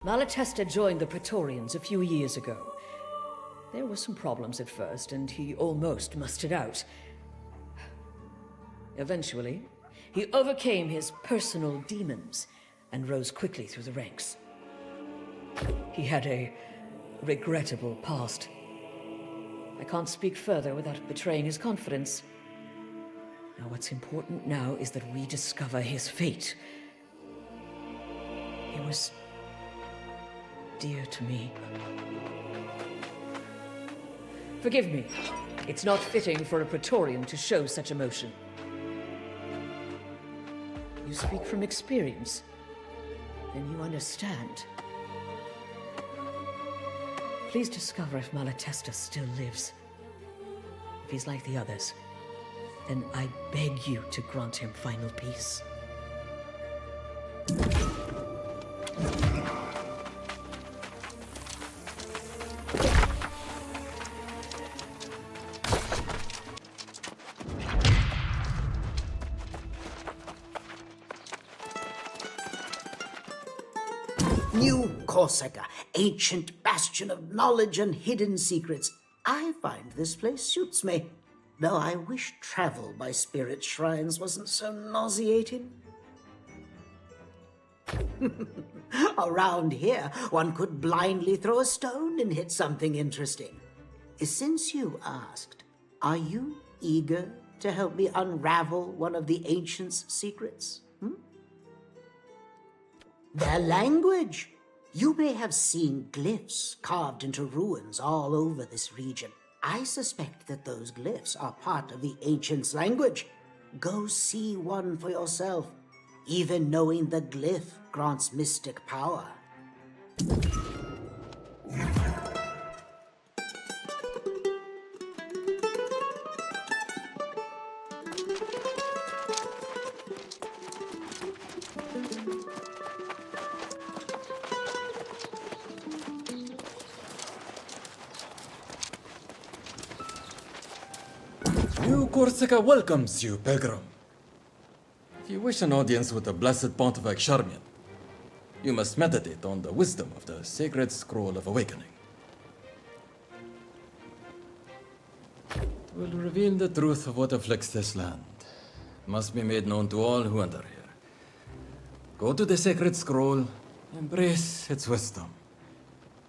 Malatesta joined the Praetorians a few years ago. There were some problems at first, and he almost mustered out. Eventually, he overcame his personal demons and rose quickly through the ranks. He had a regrettable past. I can't speak further without betraying his confidence. Now, what's important now is that we discover his fate. He was dear to me. Forgive me. It's not fitting for a Praetorian to show such emotion. You speak from experience. Then you understand. Please discover if Malatesta still lives. If he's like the others, then I beg you to grant him final peace. New Corsica, ancient bastion of knowledge and hidden secrets. I find this place suits me, though I wish travel by spirit shrines wasn't so nauseating. Around here, one could blindly throw a stone and hit something interesting. Since you asked, are you eager to help me unravel one of the ancients' secrets? Their language. You may have seen glyphs carved into ruins all over this region. I suspect that those glyphs are part of the ancients' language. Go see one for yourself. Even knowing the glyph grants mystic power. New Corsica welcomes you, pilgrim. If you wish an audience with the blessed Pontifex Charmian, you must meditate on the wisdom of the sacred scroll of awakening. It will reveal the truth of what afflicts this land. It must be made known to all who enter here. Go to the sacred scroll, embrace its wisdom.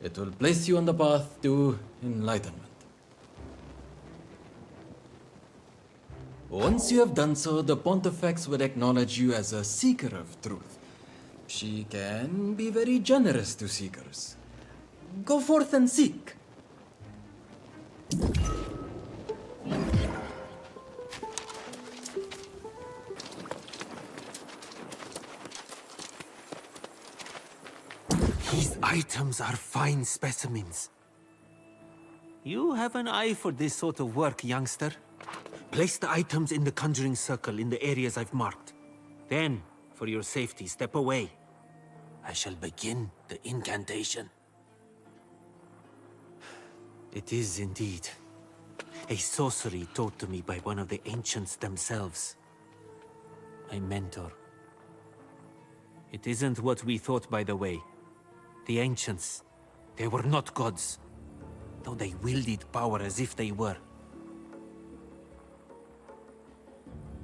It will place you on the path to enlightenment. Once you have done so, the Pontifex will acknowledge you as a seeker of truth. She can be very generous to seekers. Go forth and seek. These items are fine specimens. You have an eye for this sort of work, youngster. Place the items in the conjuring circle in the areas I've marked. Then, for your safety, step away. I shall begin the incantation. It is indeed a sorcery taught to me by one of the ancients themselves. A mentor. It isn't what we thought, by the way. The ancients, they were not gods, though they wielded power as if they were.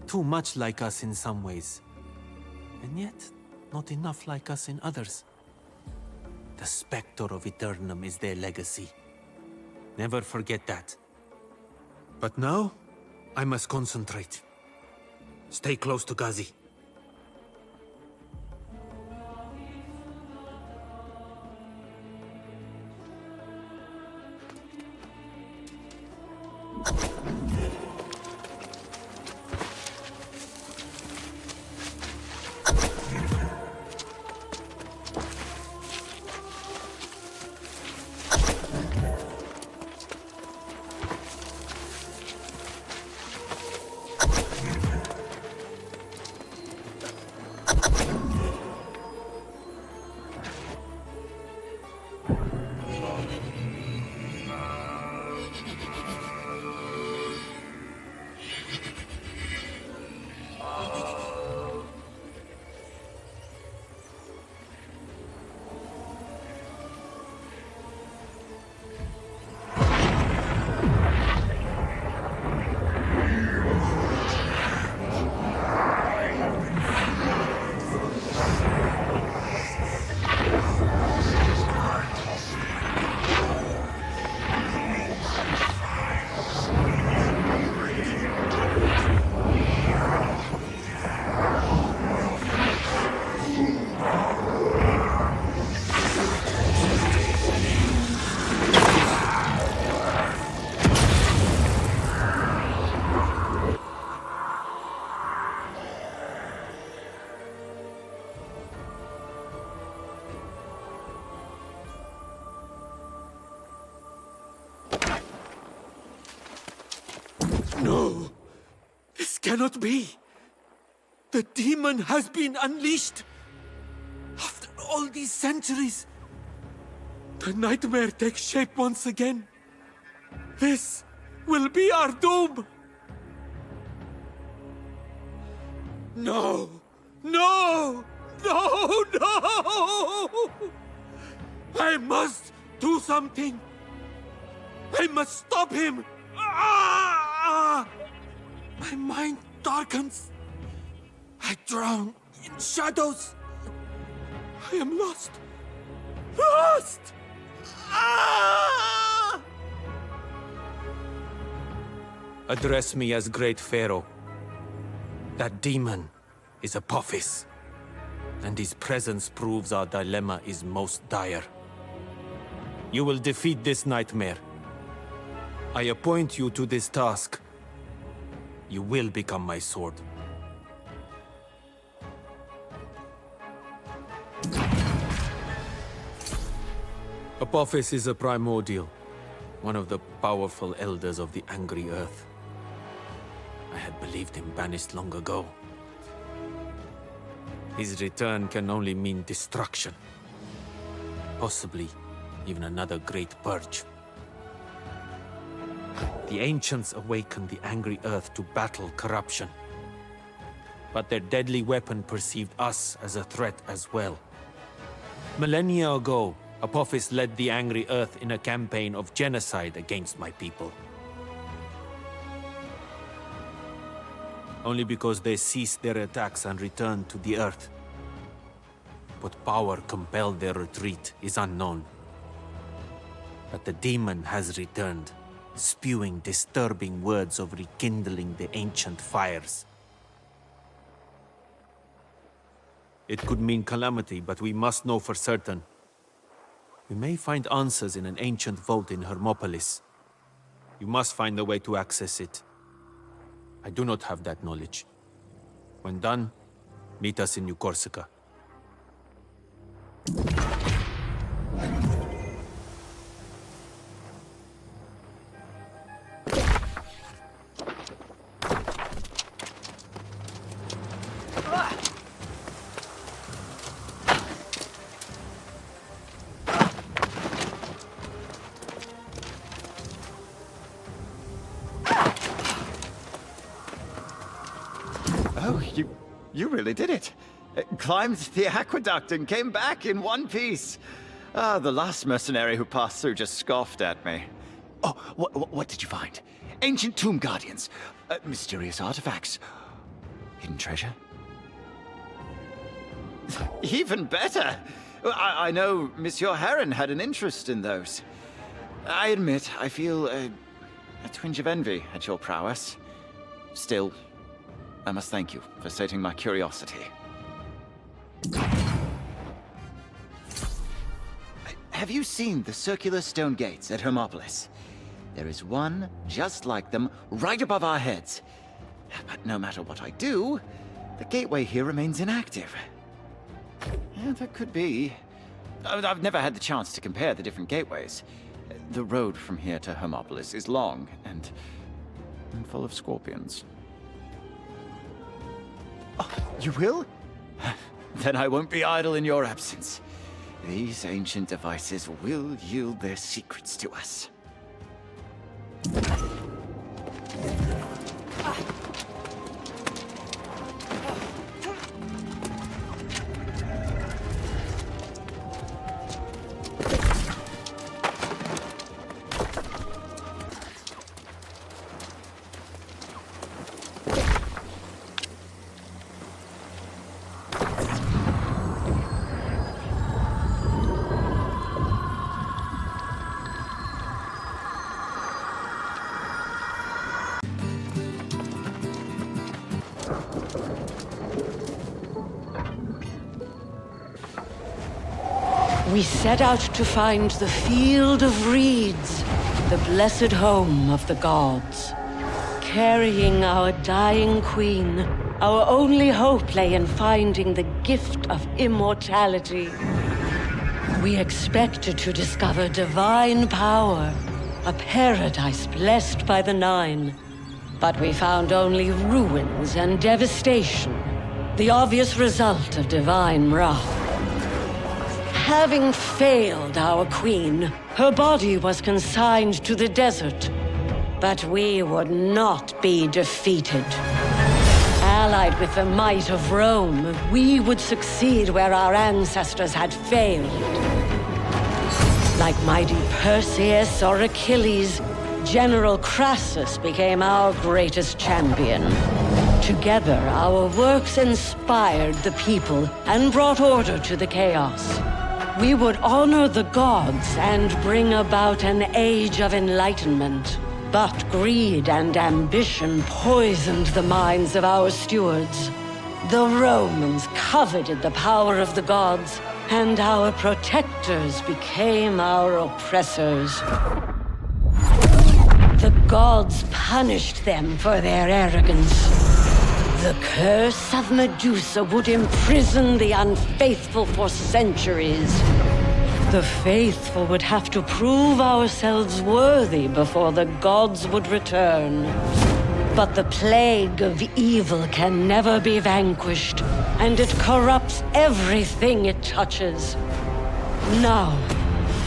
Too much like us in some ways, and yet not enough like us in others. The specter of Eternum is their legacy. Never forget that. But now, I must concentrate. Stay close to Ghazi. No! This cannot be! The demon has been unleashed! After all these centuries, the nightmare takes shape once again. This will be our doom! No! No! No! No! I must do something! I must stop him! Ah! My mind darkens. I drown in shadows. I am lost. Lost! Ah! Address me as Great Pharaoh. That demon is Apophis, and his presence proves our dilemma is most dire. You will defeat this nightmare. I appoint you to this task. You will become my sword. Apophis is a primordial, one of the powerful elders of the angry earth. I had believed him banished long ago. His return can only mean destruction. Possibly even another great purge. The ancients awakened the angry earth to battle corruption. But their deadly weapon perceived us as a threat as well. Millennia ago, Apophis led the angry earth in a campaign of genocide against my people. Only because they ceased their attacks and returned to the earth. What power compelled their retreat is unknown. But the demon has returned, spewing disturbing words of rekindling the ancient fires. It could mean calamity, but we must know for certain. We may find answers in an ancient vault in Hermopolis. You must find a way to access it. I do not have that knowledge. When done, meet us in New Corsica. Oh, you really did it. Climbed the aqueduct and came back in one piece. Ah, the last mercenary who passed through just scoffed at me. Oh, what did you find? Ancient tomb guardians, mysterious artifacts, hidden treasure. Even better. I know Monsieur Heron had an interest in those. I admit, I feel a twinge of envy at your prowess. Still, I must thank you for sating my curiosity. Have you seen the circular stone gates at Hermopolis? There is one just like them right above our heads. But no matter what I do, the gateway here remains inactive. Yeah, that could be. I've never had the chance to compare the different gateways. The road from here to Hermopolis is long and full of scorpions. Oh, you will? Then I won't be idle in your absence. These ancient devices will yield their secrets to us. We set out to find the Field of Reeds, the blessed home of the gods. Carrying our dying queen, our only hope lay in finding the gift of immortality. We expected to discover divine power, a paradise blessed by the Nine. But we found only ruins and devastation, the obvious result of divine wrath. Having failed our queen, her body was consigned to the desert. But we would not be defeated. Allied with the might of Rome, we would succeed where our ancestors had failed. Like mighty Perseus or Achilles, General Crassus became our greatest champion. Together, our works inspired the people and brought order to the chaos. We would honor the gods and bring about an age of enlightenment. But greed and ambition poisoned the minds of our stewards. The Romans coveted the power of the gods, and our protectors became our oppressors. The gods punished them for their arrogance. The curse of Medusa would imprison the unfaithful for centuries. The faithful would have to prove ourselves worthy before the gods would return. But the plague of evil can never be vanquished, and it corrupts everything it touches. Now,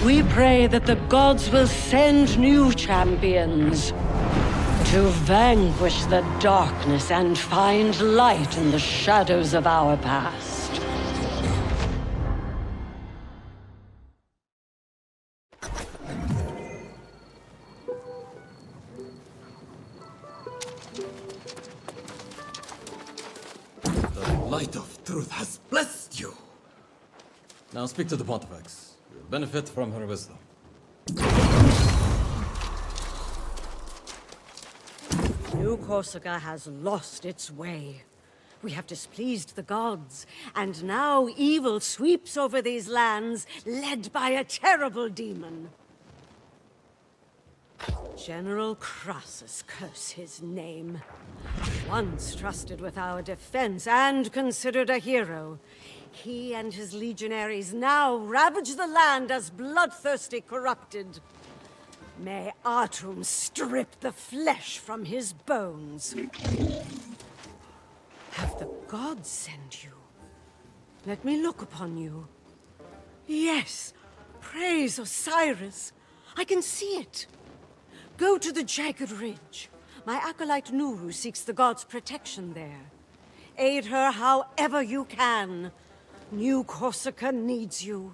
we pray that the gods will send new champions to vanquish the darkness and find light in the shadows of our past. The light of truth has blessed you. Now speak to the Pontifex. You'll benefit from her wisdom. New Corsica has lost its way. We have displeased the gods, and now evil sweeps over these lands, led by a terrible demon. General Crassus, curse his name. Once trusted with our defense and considered a hero. He and his legionaries now ravage the land as bloodthirsty corrupted. May Atum strip the flesh from his bones. Have the gods sent you? Let me look upon you. Yes, praise Osiris. I can see it. Go to the jagged ridge. My acolyte Nuru seeks the gods' protection there. Aid her however you can. New Corsica needs you.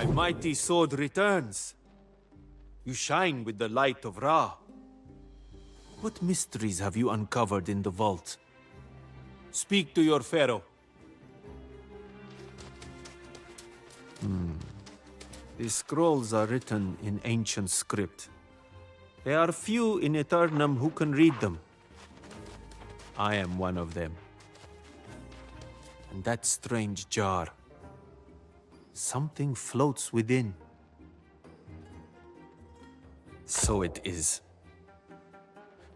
My mighty sword returns. You shine with the light of Ra. What mysteries have you uncovered in the vault? Speak to your pharaoh. These scrolls are written in ancient script. There are few in Eternum who can read them. I am one of them. And that strange jar. Something floats within. So it is.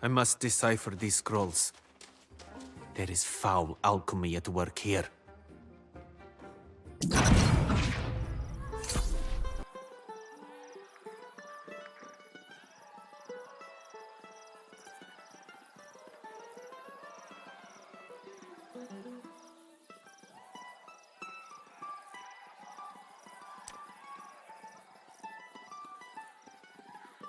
I must decipher these scrolls. There is foul alchemy at work here.